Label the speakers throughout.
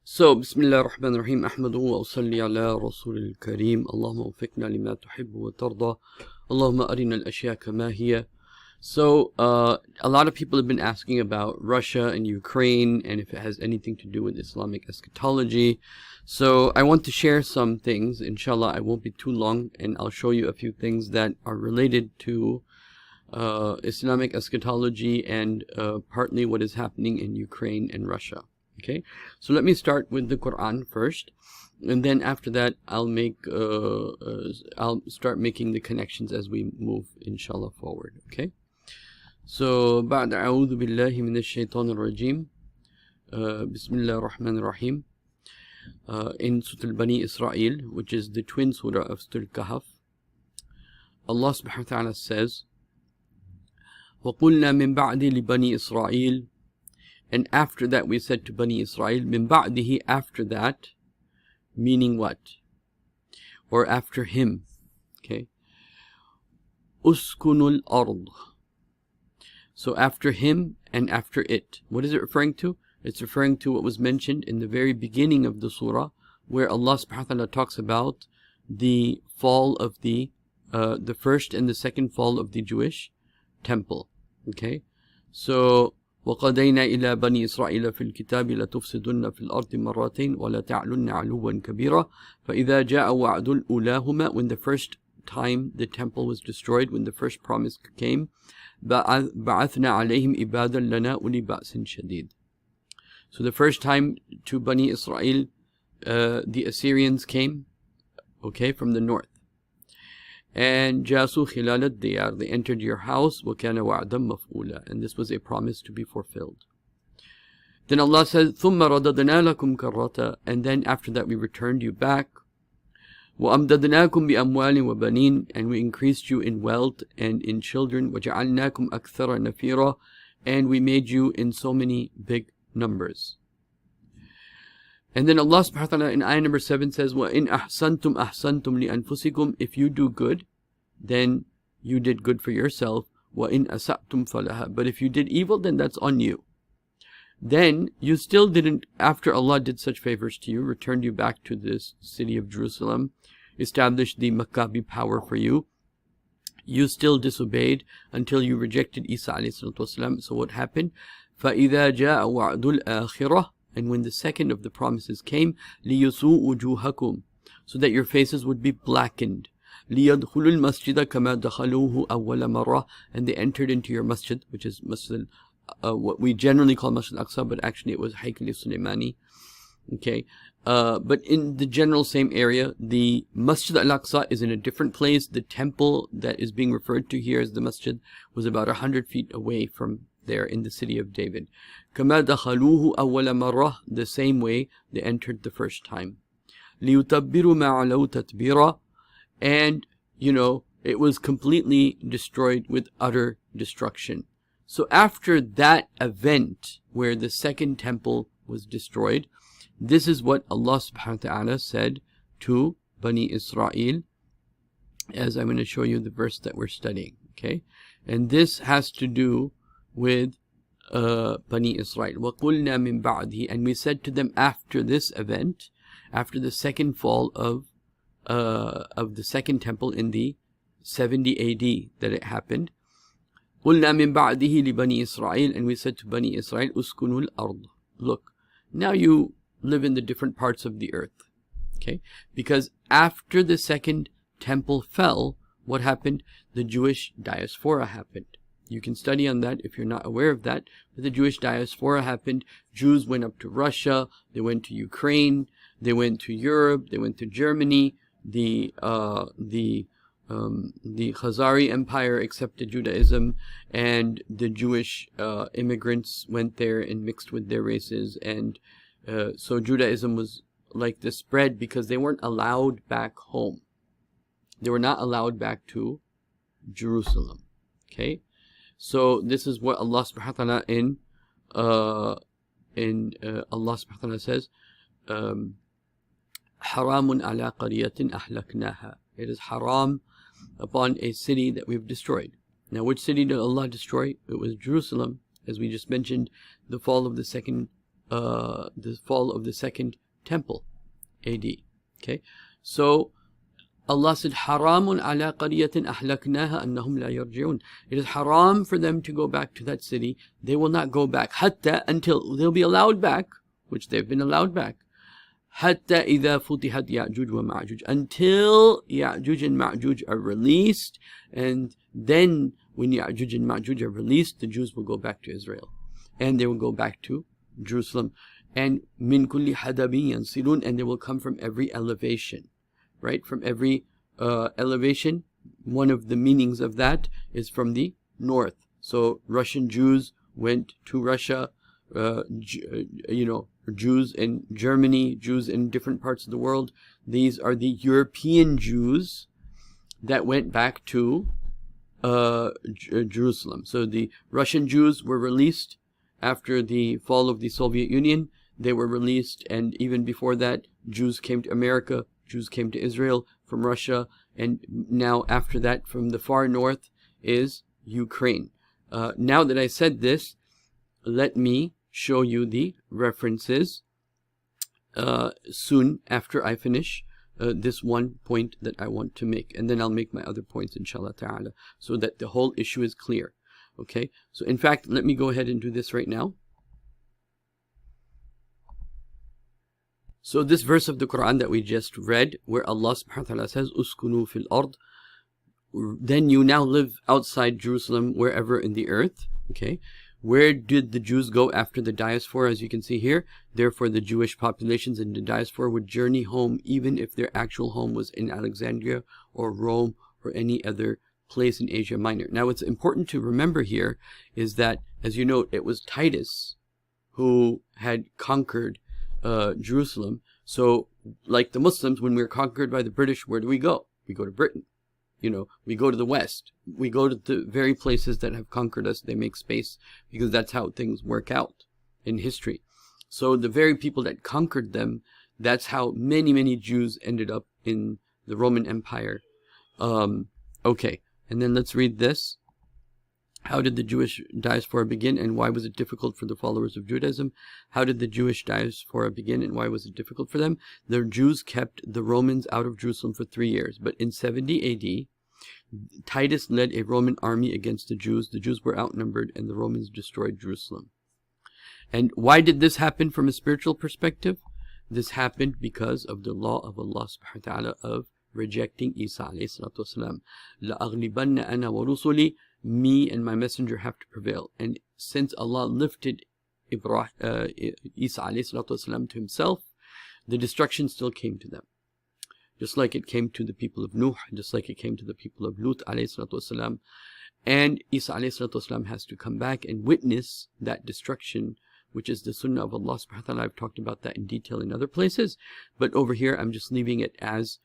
Speaker 1: So, Bismillah ar-Rahman ar-Rahim, Ahmadu wa usalli ala Rasul al-Kareem, Allahumma ufiqna lima tuhibbu wa tarda, Allahumma arina al-ashya kama hiya. So, a lot of people have been asking about Russia and Ukraine and if it has anything to do with Islamic eschatology. So, I want to share some things. Inshallah, I won't be too long, and I'll show you a few things that are related to Islamic eschatology and partly what is happening in Ukraine and Russia. Okay, so let me start with the Quran first, and then after that I'll start making the connections as we move, inshallah, forward. Okay, so بعد أعوذ بالله من الشيطان الرجيم بسم الله الرحمن الرحيم. In Surah Bani Israel, which is the twin surah of Surah Kahf, Allah subhanahu wa ta'ala says, وَقُلْنَا مِن بَعْدِ لِبَنِي إِسْرَائِيلِ. And after that we said to Bani Israel, min ba'dihi, after that, meaning what? Or after him. Okay. Uskunul ard. So after him and after it. What is it referring to? It's referring to what was mentioned in the very beginning of the surah, where Allah subhanahu wa ta'ala talks about the fall of the first and the second fall of the Jewish temple. Okay. So وَقَدَيْنَا إِلَى بَنِي إِسْرَائِيلَ فِي الْكِتَابِ لَتُفْسِدُنَّ فِي الْأَرْضِ مَرَّتَيْنِ وَلَا تَعْلُنَّ عَلُوًّا كَبِيرًا فَإِذَا جَاءَ وَعْدُ الْأُولَاهُمَا. When the first time the temple was destroyed, when the first promise came, بَعَثْنَا عَلَيْهِمْ إِبَادًا لَنَا أُولِي بَأْسٍ شَدِيدٍ. So the first time to Bani Israel, the Assyrians came, okay, from the north. And جاسوا خلال الديار, they entered your house, وكان وعدا مفعولا, and this was a promise to be fulfilled. Then Allah says, ثم رددنا لكم كرة, and then after that we returned you back. وأمددناكم بأموال وبنين, and we increased you in wealth and in children. وجعلناكم أكثر نفيرا, and we made you in so many big numbers. And then Allah subhanahu wa ta'ala in ayah number 7 says, وَإِنْ أَحْسَنْتُمْ أَحْسَنْتُمْ لِأَنفُسِكُمْ. If you do good, then you did good for yourself. وَإِنْ أَسَأْتُمْ فَلَهَا. But if you did evil, then that's on you. Then you still didn't, after Allah did such favors to you, returned you back to this city of Jerusalem, established the Maccabi power for you, you still disobeyed until you rejected Isa alayhi salatu wasalam. So what happened? فَإِذَا جَاءَ وَعْدُ الْآخِرَةِ. And when the second of the promises came, لِيُسُوءُ وُجُوهَكُمْ, so that your faces would be blackened. لِيَدْخُلُوا الْمَسْجِدَ كَمَا دَخَلُوهُ أَوَّلَ مَرَّةٍ. And they entered into your masjid, which is masjid, what we generally call Masjid al-Aqsa, but actually it was Haykal Sulaymani. Okay, but in the general same area, the Masjid al-Aqsa is in a different place. The temple that is being referred to here as the masjid was about 100 feet away from there in the city of David. كَمَا دَخَلُوهُ أَوَّلَ مَرَّةٍ, the same way they entered the first time. لِيُتَبِّرُوا مَا عَلَوْا تَتْبِيرًا. And, it was completely destroyed with utter destruction. So after that event where the second temple was destroyed, this is what Allah subhanahu wa ta'ala said to Bani Israel, as I'm going to show you the verse that we're studying. Okay, and this has to do with Bani Israel. وَقُلْنَا مِن بَعْدِهِ. And we said to them after this event, after the second fall of the second temple in the 70 AD that it happened, قُلْنَا مِن بَعْدِهِ لِبَنِي إِسْرَائِيلِ. And we said to Bani Israel, أُسْكُنُوا الْأَرْضِ. Look, now you live in the different parts of the earth. Okay, because after the second temple fell, what happened? The Jewish Diaspora happened. You can study on that if you're not aware of that. But the Jewish Diaspora happened. Jews went up to Russia. They went to Ukraine. They went to Europe. They went to Germany. The Khazari Empire accepted Judaism, and the Jewish immigrants went there and mixed with their races. And so Judaism was like the spread because they weren't allowed back home. They were not allowed back to Jerusalem. Okay. So this is what Allah subhanahu wa ta'ala Allah subhanahu wa ta'ala says, Haramun ala qaryatin ahlaknaha. It is haram upon a city that we've destroyed. Now which city did Allah destroy? It was Jerusalem. As we just mentioned, the fall of the second the fall of the second temple, AD. Okay, so Allah said, "Haramun ala qaryatin ahlaknaha annahum la yarji'un." It is haram for them to go back to that city. They will not go back hatta, until they'll be allowed back, which they've been allowed back. Hatta idha futihat Ya'juj wa Ma'juj, until Ya'juj and Ma'juj are released, and then when Ya'juj and Ma'juj are released, the Jews will go back to Israel, and they will go back to Jerusalem. And min kulli hadabin yansilun, and they will come from every elevation. Right, from every elevation. One of the meanings of that is from the north. So Russian Jews went to Russia, Jews in Germany, Jews in different parts of the world. These are the European Jews that went back to Jerusalem. So the Russian Jews were released after the fall of the Soviet Union. They were released, and even before that, Jews came to America, Jews came to Israel from Russia, and now after that, from the far north is Ukraine. Now that I said this, let me show you the references soon after I finish this one point that I want to make, and then I'll make my other points, inshallah ta'ala, so that the whole issue is clear. Okay, so in fact, let me go ahead and do this right now. So this verse of the Quran that we just read, where Allah subhanahu wa ta'ala says, "Uskunu fil ard," then you now live outside Jerusalem, wherever in the earth. Okay, where did the Jews go after the diaspora? As you can see here, therefore the Jewish populations in the diaspora would journey home, even if their actual home was in Alexandria or Rome or any other place in Asia Minor. Now, what's important to remember here is that, as you note, it was Titus who had conquered Jerusalem. So like the Muslims, when we were conquered by the British, where do we go? We go to Britain. We go to the West. We go to the very places that have conquered us. They make space, because that's how things work out in history. So the very people that conquered them, that's how many, many Jews ended up in the Roman Empire. Okay, and then let's read this. How did the Jewish diaspora begin, and why was it difficult for the followers of Judaism? How did the Jewish diaspora begin, and why was it difficult for them? The Jews kept the Romans out of Jerusalem for 3 years. But in 70 AD, Titus led a Roman army against the Jews. The Jews were outnumbered, and the Romans destroyed Jerusalem. And why did this happen from a spiritual perspective? This happened because of the law of Allah subhanahu wa ta'ala of rejecting Isa alayhi salatu wasalam. لَأَغْلِبَنَّ أَنَا وَرُسُلِي, me and my messenger have to prevail. And since Allah lifted Isa alayhi salatu wasalam to himself, the destruction still came to them. Just like it came to the people of Nuh, just like it came to the people of Lut alayhi salatu wasalam. And Isa alayhi salatu wasalam has to come back and witness that destruction, which is the sunnah of Allah subhanahu wa ta'ala. I've talked about that in detail in other places, but over here I'm just leaving it as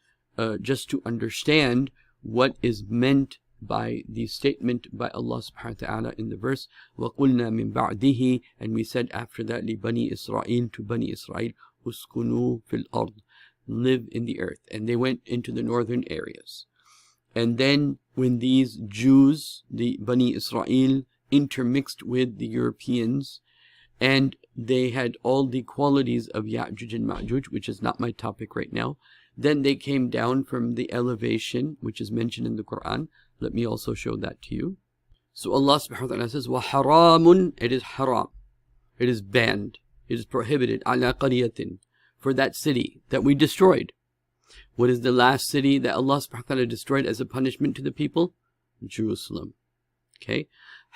Speaker 1: just to understand what is meant by the statement by Allah subhanahu wa ta'ala in the verse, وَقُلْنَا مِن بَعْدِهِ, and we said after that, لِبَنِي إِسْرَائِيل, to Bani Israel, uskunu fil ard, live in the earth. And they went into the northern areas. And then when these Jews, the Bani Israel, intermixed with the Europeans, and they had all the qualities of Ya'juj and Ma'juj, which is not my topic right now, then they came down from the elevation, which is mentioned in the Quran. Let me also show that to you. So Allah subhanahu wa ta'ala says, وَحَرَامٌ, it is haram. It is banned. It is prohibited. عَلَى قَرْيَةٍ, for that city that we destroyed. What is the last city that Allah subhanahu wa ta'ala destroyed as a punishment to the people? Jerusalem. Okay.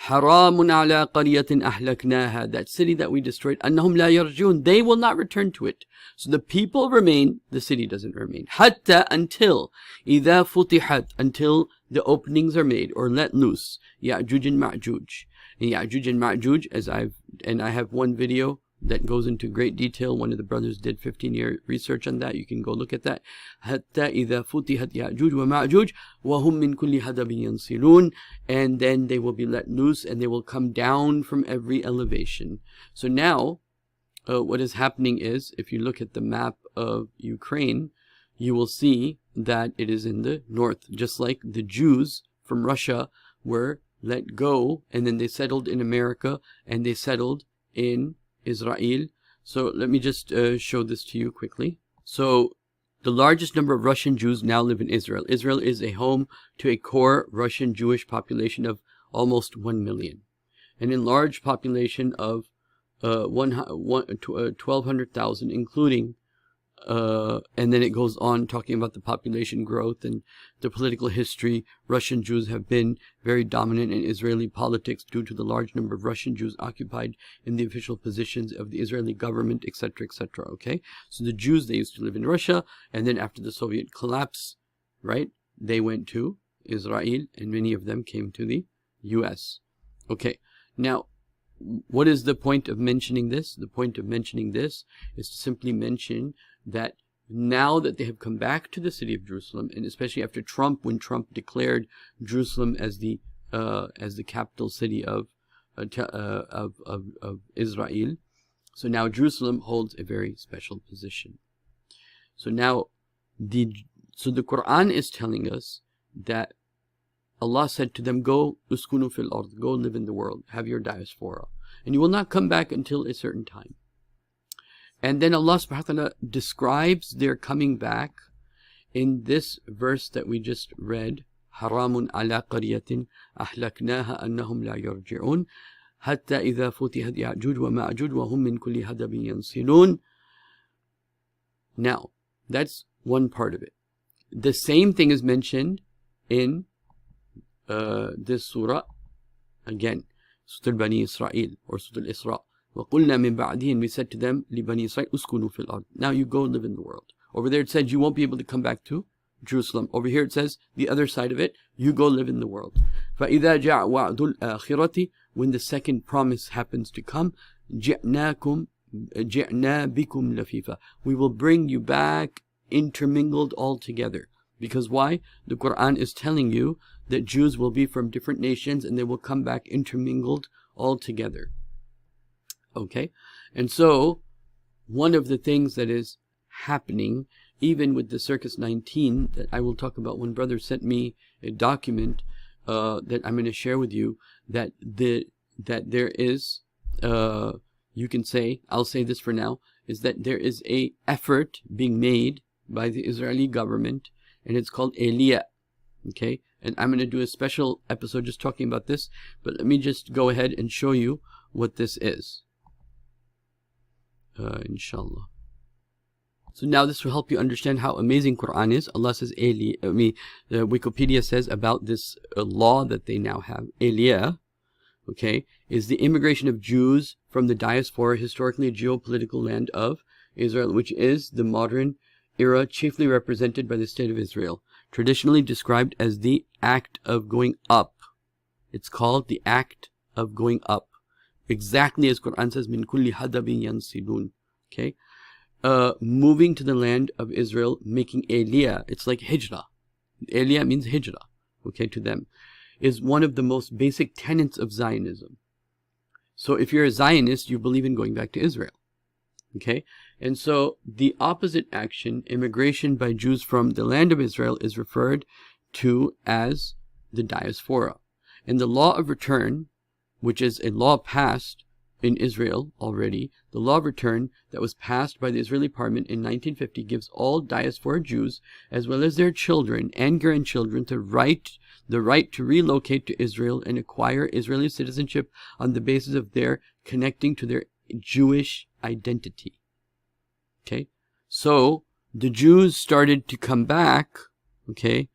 Speaker 1: Haramun ala qaryatin ahlaknaha, that city that we destroyed, annahum la yarjun, they will not return to it. So the people remain, the city doesn't remain. Hatta, until, idha futihat, until the openings are made or let loose, Ya'juj and Ma'juj. And Ya'juj and Ma'juj, I have one video that goes into great detail. One of the brothers did 15-year research on that. You can go look at that. Hatta idha futihat Ya'juj wa Ma'juj wa hum min kulli hadabin yansilun, and then they will be let loose and they will come down from every elevation. So now what is happening is, if you look at the map of Ukraine, you will see that it is in the north, just like the Jews from Russia were let go and then they settled in America and they settled in Israel. So let me just show this to you quickly. So the largest number of Russian Jews now live in Israel. Israel is a home to a core Russian Jewish population of almost 1 million. An enlarged population of 1,200,000, including, and then it goes on talking about the population growth and the political history. Russian Jews have been very dominant in Israeli politics due to the large number of Russian Jews occupied in the official positions of the Israeli government, etc., etc. Okay, so the Jews, they used to live in Russia, and then after the Soviet collapse, right, they went to Israel, and many of them came to the U.S. Okay, now, what is the point of mentioning this? The point of mentioning this is to simply mention that now that they have come back to the city of Jerusalem, and especially after Trump, when Trump declared Jerusalem as the capital city of Israel, so now Jerusalem holds a very special position. So now, the Quran is telling us that Allah said to them, go uskunu fil ard, go live in the world, have your diaspora, and you will not come back until a certain time. And then Allah subhanahu wa ta'ala describes their coming back in this verse that we just read, haramun ala qaryatin ahlaknaha annahum la yarji'un hatta idha futihat ya'juj wa ma'juj wa hum min kulli hadabin yansilun. Now, that's one part of it. The same thing is mentioned in this surah again, Surah Bani Israel or Surah Al-Isra. وَقُلْنَا مِن بَعْدِهِ, and we said to them, لِبَنِي إِسْرَائِيلَ أُسْكُنُوا فِي الْأَرْضِ, now you go live in the world. Over there it said you won't be able to come back to Jerusalem. Over here it says the other side of it, you go live in the world. فَإِذَا جَاءَ وَعْدُ الْآخِرَةِ, when the second promise happens to come, جِئْنَا بِكُمْ لَفِيفًا, we will bring you back intermingled all together. Because why? The Quran is telling you that Jews will be from different nations and they will come back intermingled all together. Okay? And so, one of the things that is happening, even with the Circus 19, that I will talk about, one brother sent me a document that I'm going to share with you, that there is, you can say, I'll say this for now, is that there is a effort being made by the Israeli government, and it's called Aliyah. Okay, and I'm going to do a special episode just talking about this, but let me just go ahead and show you what this is, inshallah. So now this will help you understand how amazing Quran is. Allah says, Wikipedia says about this law that they now have, Aliyah, okay, is the immigration of Jews from the diaspora, historically a geopolitical land of Israel, which is the modern era, chiefly represented by the state of Israel, traditionally described as the act of going up. It's called the act of going up, exactly as Quran says, min kulli hadabin yansilun. Okay, moving to the land of Israel, making aliyah. It's like hijrah. Aliyah means hijrah. Okay, to them, is one of the most basic tenets of Zionism. So if you're a Zionist, you believe in going back to Israel. Okay, and so the opposite action, immigration by Jews from the land of Israel, is referred to as the diaspora. And the law of return, which is a law passed in Israel already, the law of return that was passed by the Israeli parliament in 1950 gives all diaspora Jews, as well as their children and grandchildren, the right to relocate to Israel and acquire Israeli citizenship on the basis of their connecting to their Jewish identity. Okay, so the Jews started to come back, okay,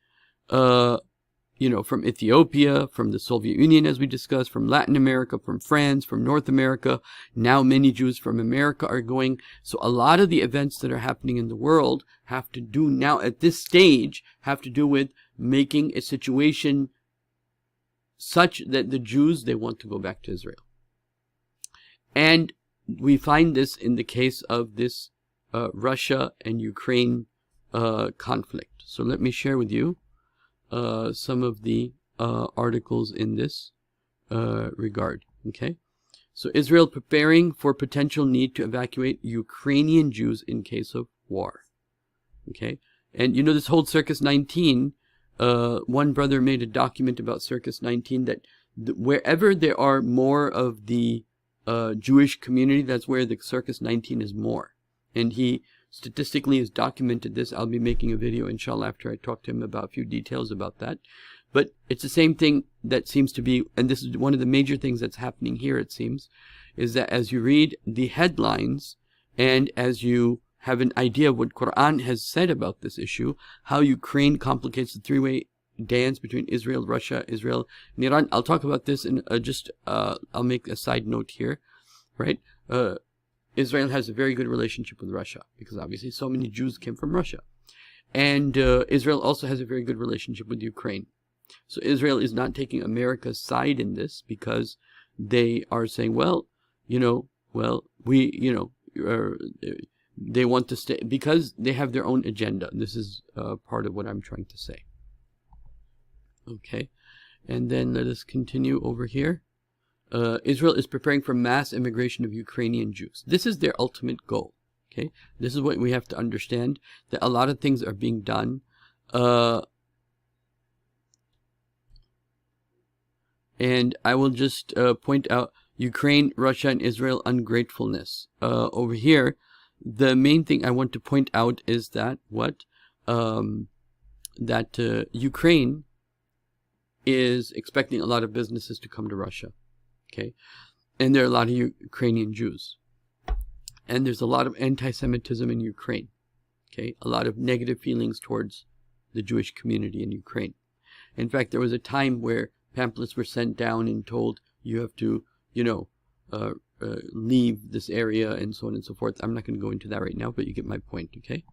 Speaker 1: from Ethiopia, from the Soviet Union, as we discussed, from Latin America, from France, from North America. Now many Jews from America are going. So a lot of the events that are happening in the world have to do now at this stage, have to do with making a situation such that the Jews, they want to go back to Israel. And we find this in the case of this Russia and Ukraine conflict. So let me share with you some of the articles in this regard. Okay, so Israel preparing for potential need to evacuate Ukrainian Jews in case of war. Okay, and you know this whole Circus 19, one brother made a document about Circus 19 that wherever there are more of the Jewish community, that's where the Circus 19 is more. And he statistically has documented this. I'll be making a video, inshallah, after I talk to him about a few details about that. But it's the same thing that seems to be, and this is one of the major things that's happening here, it seems, is that as you read the headlines and as you have an idea of what Quran has said about this issue, how Ukraine complicates the three-way dance between Israel, Russia, Israel, and Iran. I'll talk about this in I'll make a side note here, right? Israel has a very good relationship with Russia because obviously so many Jews came from Russia. And Israel also has a very good relationship with Ukraine. So Israel is not taking America's side in this because they are saying, well, they want to stay because they have their own agenda. This is part of what I'm trying to say. Okay, and then let us continue over here. Israel is preparing for mass immigration of Ukrainian Jews. This is their ultimate goal. Okay, this is what we have to understand, that a lot of things are being done. And I will just point out Ukraine, Russia, and Israel ungratefulness. Over here, the main thing I want to point out is that Ukraine is expecting a lot of businesses to come to Russia. Okay, and there are a lot of Ukrainian Jews. And there's a lot of anti-Semitism in Ukraine. Okay, a lot of negative feelings towards the Jewish community in Ukraine. In fact, there was a time where pamphlets were sent down and told you have to, leave this area and so on and so forth. I'm not going to go into that right now, but you get my point, okay?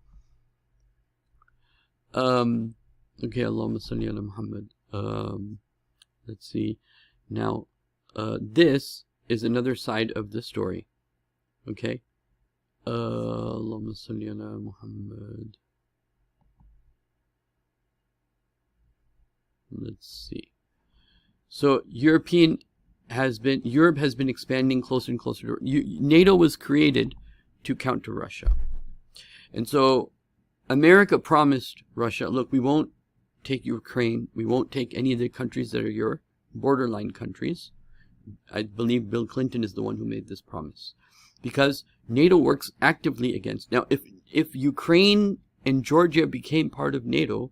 Speaker 1: Okay, Allahumma salli ala Muhammad. Let's see. Now, this is another side of the story, okay? Allahumma salli ala Muhammad. Let's see. So Europe has been expanding closer and closer to NATO was created to counter Russia. And so America promised Russia, look, we won't take Ukraine, we won't take any of the countries that are your borderline countries. I believe Bill Clinton is the one who made this promise. Because NATO works actively against. Now, if Ukraine and Georgia became part of NATO,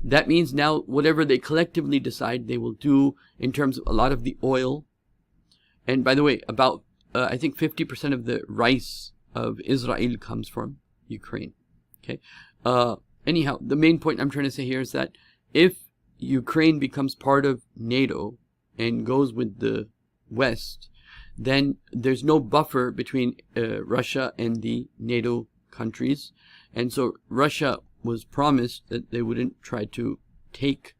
Speaker 1: that means now whatever they collectively decide they will do in terms of a lot of the oil. And by the way, about I think 50% of the rice of Israel comes from Ukraine. Okay. Anyhow, the main point I'm trying to say here is that if Ukraine becomes part of NATO and goes with the West, then there's no buffer between Russia and the NATO countries. And so Russia was promised that they wouldn't try to take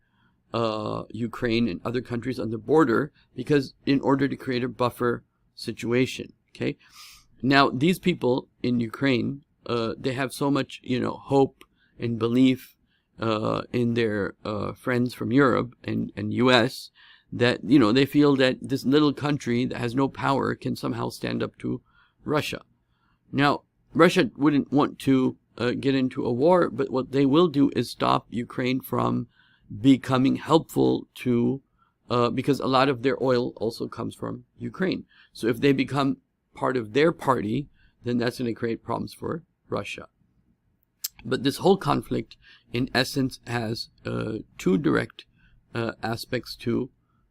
Speaker 1: Ukraine and other countries on the border because in order to create a buffer situation. Okay. Now, these people in Ukraine, they have so much, hope and belief in their friends from Europe and US that, they feel that this little country that has no power can somehow stand up to Russia. Now, Russia wouldn't want to get into a war, but what they will do is stop Ukraine from becoming helpful to, because a lot of their oil also comes from Ukraine. So if they become part of their party, then that's going to create problems for Russia. But this whole conflict, in essence, has two direct aspects to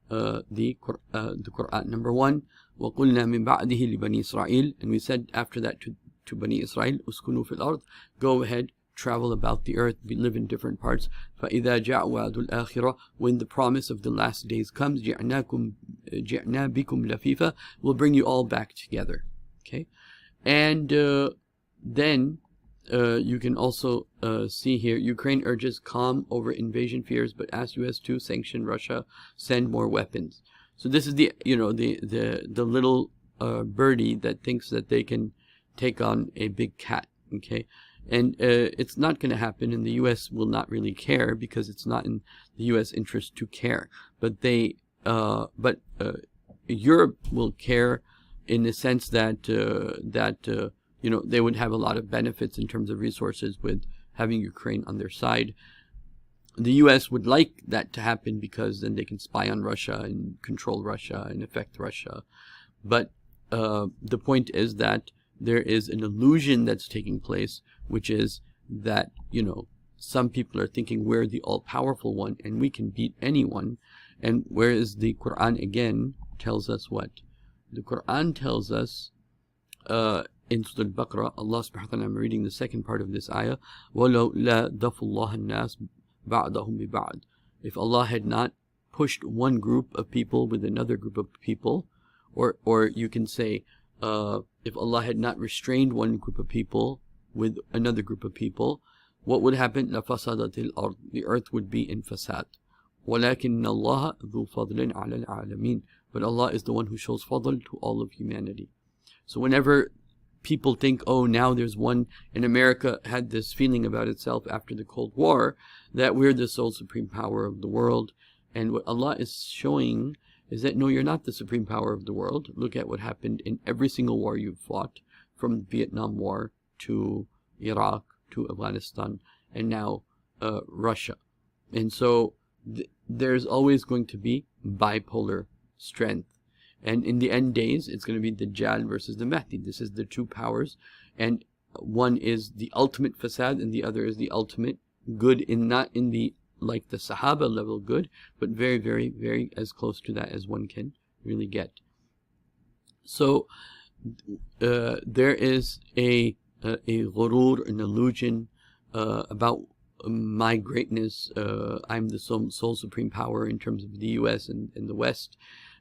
Speaker 1: the Quran. Number one, وَقُلْنَا مِنْ بَعْدِهِ لِبَنِي إِسْرَائِيلِ, and we said after that to Bani Israel, uskunu fil ard, go ahead, travel about the earth, live in different parts. فَإِذَا جَاءَ وَعْدُ الْآخِرَةِ, when the promise of the last days comes, جِعْنَا بِكُمْ لَفِيفًا, we'll bring you all back together. Okay, and then you can also see here, Ukraine urges calm over invasion fears, but asks U.S. to sanction Russia, send more weapons. So this is the little birdie that thinks that they can take on a big cat. Okay, and it's not going to happen, and the U.S. will not really care because it's not in the U.S. interest to care. But Europe will care in the sense that they would have a lot of benefits in terms of resources with having Ukraine on their side. The U.S. would like that to happen because then they can spy on Russia and control Russia and affect Russia. But the point is that there is an illusion that's taking place, which is that, you know, some people are thinking we're the all-powerful one and we can beat anyone. And whereas the Quran again tells us what? The Quran tells us in Surah Al-Baqarah, Allah subhanahu wa ta'ala, I'm reading the second part of this ayah, وَلَوْ لَا دَفُ اللَّهَ النَّاسِ بَعْضَهُمْ بِبَعْضٍ. If Allah had not pushed one group of people with another group of people, or you can say, if Allah had not restrained one group of people with another group of people, what would happen? لَفَسَدَتِ الْأَرْضِ. The earth would be in fasad. وَلَكِنَّ اللَّهَ ذُو فَضْلٍ عَلَى الْعَالَمِينَ. But Allah is the one who shows fadl to all of humanity. So whenever people think, oh, now there's one, and America had this feeling about itself after the Cold War, that we're the sole supreme power of the world. And what Allah is showing is that, no, you're not the supreme power of the world. Look at what happened in every single war you've fought, from the Vietnam War to Iraq to Afghanistan, and now Russia. And so there's always going to be bipolar strength. And in the end days, it's going to be the Dajjal versus the Mahdi. This is the two powers. And one is the ultimate fasad and the other is the ultimate good, in not in the, like the Sahaba level good, but very, very, very as close to that as one can really get. So there is a ghurur, an illusion about my greatness. I'm the sole supreme power in terms of the US and the West.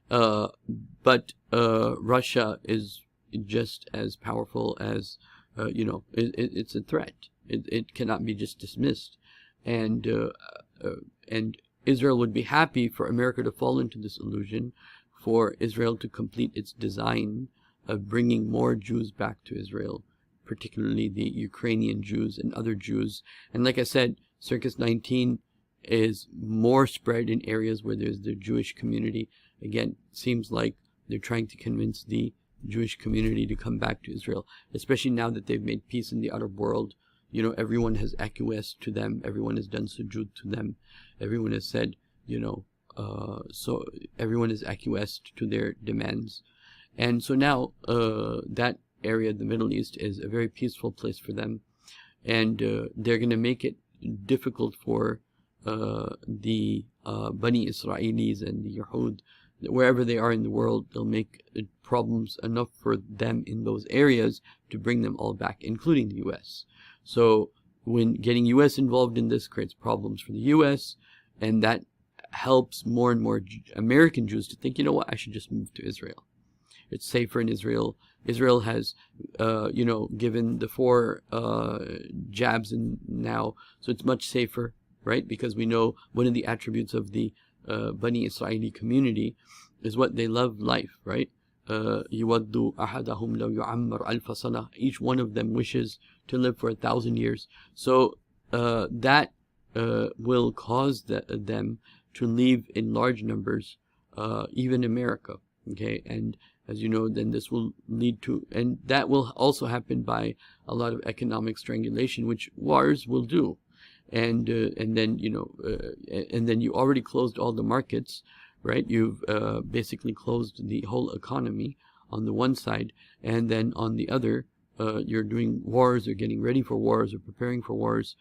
Speaker 1: But Russia is just as powerful as, you know, it's a threat. It cannot be just dismissed. And Israel would be happy for America to fall into this illusion, for Israel to complete its design of bringing more Jews back to Israel, particularly the Ukrainian Jews and other Jews. And like I said, Circus 19 is more spread in areas where there's the Jewish community. Again, it seems like they're trying to convince the Jewish community to come back to Israel, especially now that they've made peace in the Arab world. You know, everyone has acquiesced to them. Everyone has done sujood to them. Everyone has said, you know, so everyone has acquiesced to their demands. And so now that area, the Middle East, is a very peaceful place for them. And they're going to make it difficult for the Bani Israelis and the Yahud, wherever they are in the world. They'll make problems enough for them in those areas to bring them all back, including the US. So when getting US involved in this creates problems for the US, and that helps more and more American Jews to think, you know what, I should just move to Israel. It's safer in Israel. Israel has, you know, given the 4 jabs in now, so it's much safer, right? Because we know one of the attributes of the Bani Israeli community is what they love life, right? يَوَدُّ أَحَدَهُمْ لَوْ يُعَمَّرْ أَلْفَ سَنَةٍ. Each one of them wishes to live for 1,000 years. So that will cause them to leave in large numbers, even America. Okay, and as you know, then this will lead to, and that will also happen by a lot of economic strangulation, which wars will do. And then, you know, and then you already closed all the markets, right? You've basically closed the whole economy on the one side, and then on the other, you're doing wars or getting ready for wars or preparing for wars.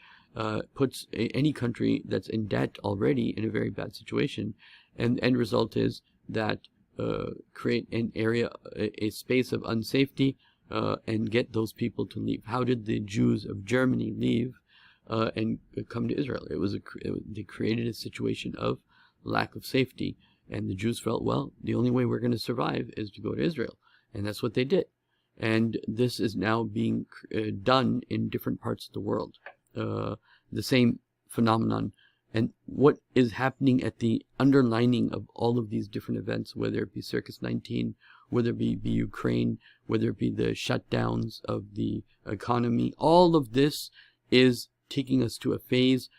Speaker 1: Puts any country that's in debt already in a very bad situation, and the end result is that create an area, a space of unsafety, and get those people to leave. How did the Jews of Germany leave and come to Israel? They created a situation of lack of safety, and the Jews felt, well, the only way we're going to survive is to go to Israel, and that's what they did. And this is now being done in different parts of the world, the same phenomenon. And what is happening at the underlining of all of these different events, whether it be Circus 19, whether it be Ukraine, whether it be the shutdowns of the economy, all of this is taking us to a phase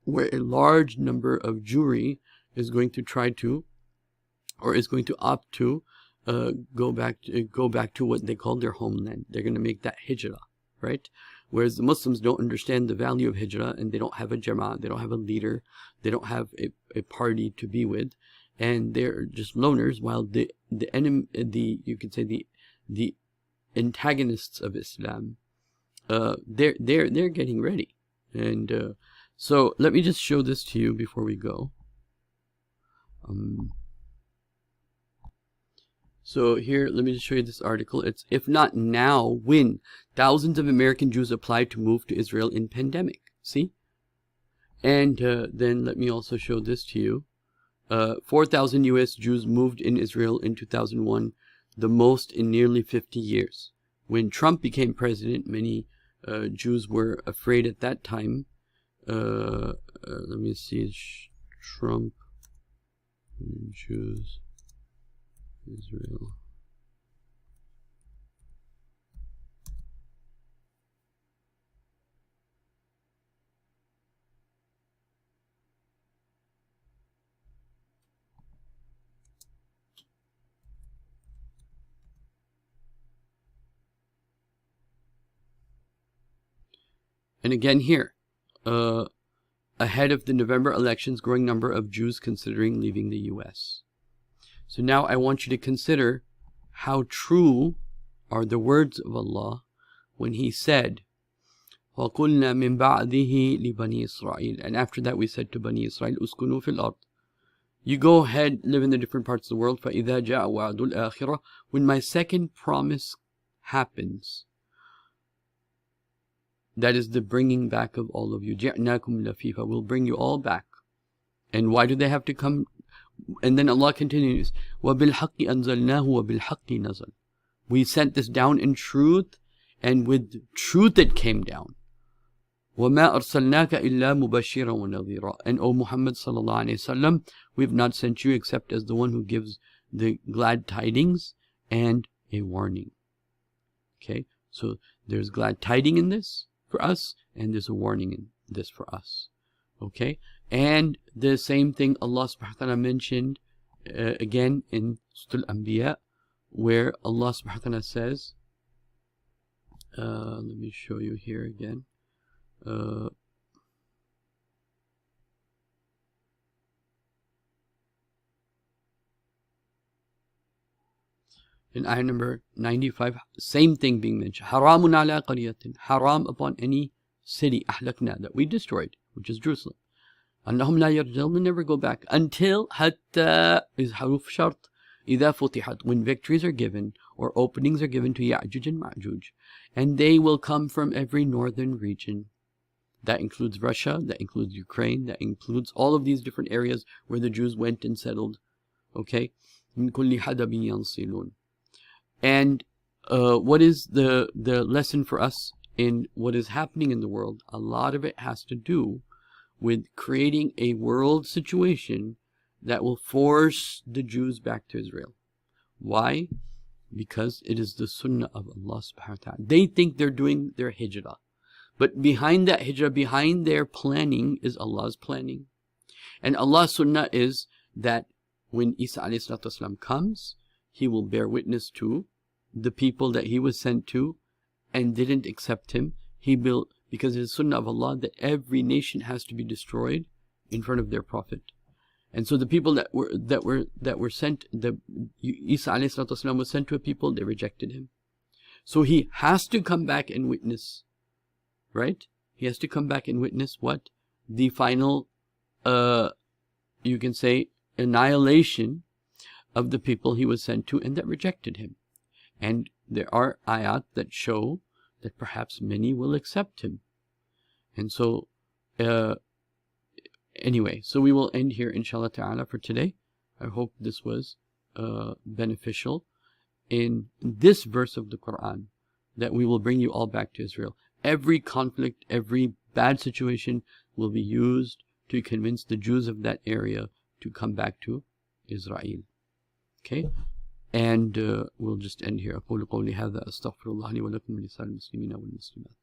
Speaker 1: where a large number of Jewry is going to try to, or is going to opt to, go back to what they call their homeland. They're going to make that hijrah, right? Whereas the Muslims don't understand the value of hijrah, and they don't have a jama'ah, they don't have a leader, they don't have a party to be with, and they're just loners. While the enemy, you could say the the antagonists of Islam, they're getting ready. And so let me just show this to you before we go. So here, let me just show you this article. It's "If not now, when? Thousands of American Jews applied to move to Israel in pandemic." See? And then let me also show this to you. 4,000 U.S. Jews moved in Israel in 2001, the most in nearly 50 years. When Trump became president, many Jews were afraid at that time. Let me see. Trump, Jews, Israel. And again here, ahead of the November elections, growing number of Jews considering leaving the U.S. So now I want you to consider how true are the words of Allah when He said, وَقُلْنَا مِن بَعْدِهِ لِبَنِي إِسْرَائِيلَ, and after that we said to Bani Israel, uskunu fil ard, you go ahead, live in the different parts of the world. فَإِذَا جَاءَ وَعْدُ الْآخِرَةِ, when my second promise happens, that is the bringing back of all of you. جِعْنَاكُمْ لَفِيفًا, we'll bring you all back. And why do they have to come? And then Allah continues, وَبِالْحَقِّ أَنزَلْنَاهُ وَبِالْحَقِّ نَزَلْ, we sent this down in truth, and with truth it came down. وَمَا أَرْسَلْنَاكَ إِلَّا مُبَشِّرًا وَنَذِيرًا, and O Muhammad sallallahu alayhi wasallam, we have not sent you except as the one who gives the glad tidings and a warning. Okay, so there's glad tidings in this for us, and there's a warning in this for us. Okay, and the same thing Allah subhanahu wa ta'ala mentioned again in Surah Al-Anbiya, where Allah subhanahu wa ta'ala says, let me show you here again. In ayah number 95, same thing being mentioned. Haramun ala qaryatin, haram upon any city, ahlakna, that we destroyed, which is Jerusalem. Annahum la yarja'un, never go back until hatta is haruf shart, idha futihat, when victories are given or openings are given to Ya'juj and Ma'juj, and they will come from every northern region. That includes Russia, that includes Ukraine, that includes all of these different areas where the Jews went and settled. Okay? Min kulli hadabin yansilun. And what is the lesson for us in what is happening in the world? A lot of it has to do with creating a world situation that will force the Jews back to Israel. Why? Because it is the sunnah of Allah subhanahu wa ta'ala. They think they're doing their hijrah. But behind that hijrah, behind their planning, is Allah's planning. And Allah's sunnah is that when Isa alayhi salatu wasalam comes, He will bear witness to the people that He was sent to and didn't accept Him. He will, because it is sunnah of Allah that every nation has to be destroyed in front of their prophet. And so the people that were sent, Isa alayhi salatu wasalam was sent to a people, they rejected Him. So He has to come back and witness. Right? He has to come back and witness what? The final, you can say, annihilation of the people He was sent to and that rejected Him. And there are ayat that show that perhaps many will accept Him. And so, anyway, so we will end here, inshallah ta'ala, for today. I hope this was beneficial in this verse of the Quran, that we will bring you all back to Israel. Every conflict, every bad situation will be used to convince the Jews of that area to come back to Israel. Okay? And we'll just end here. أقول قولي هذا أستغفر الله لي ولكم ولسائر المسلمين والمسلمات.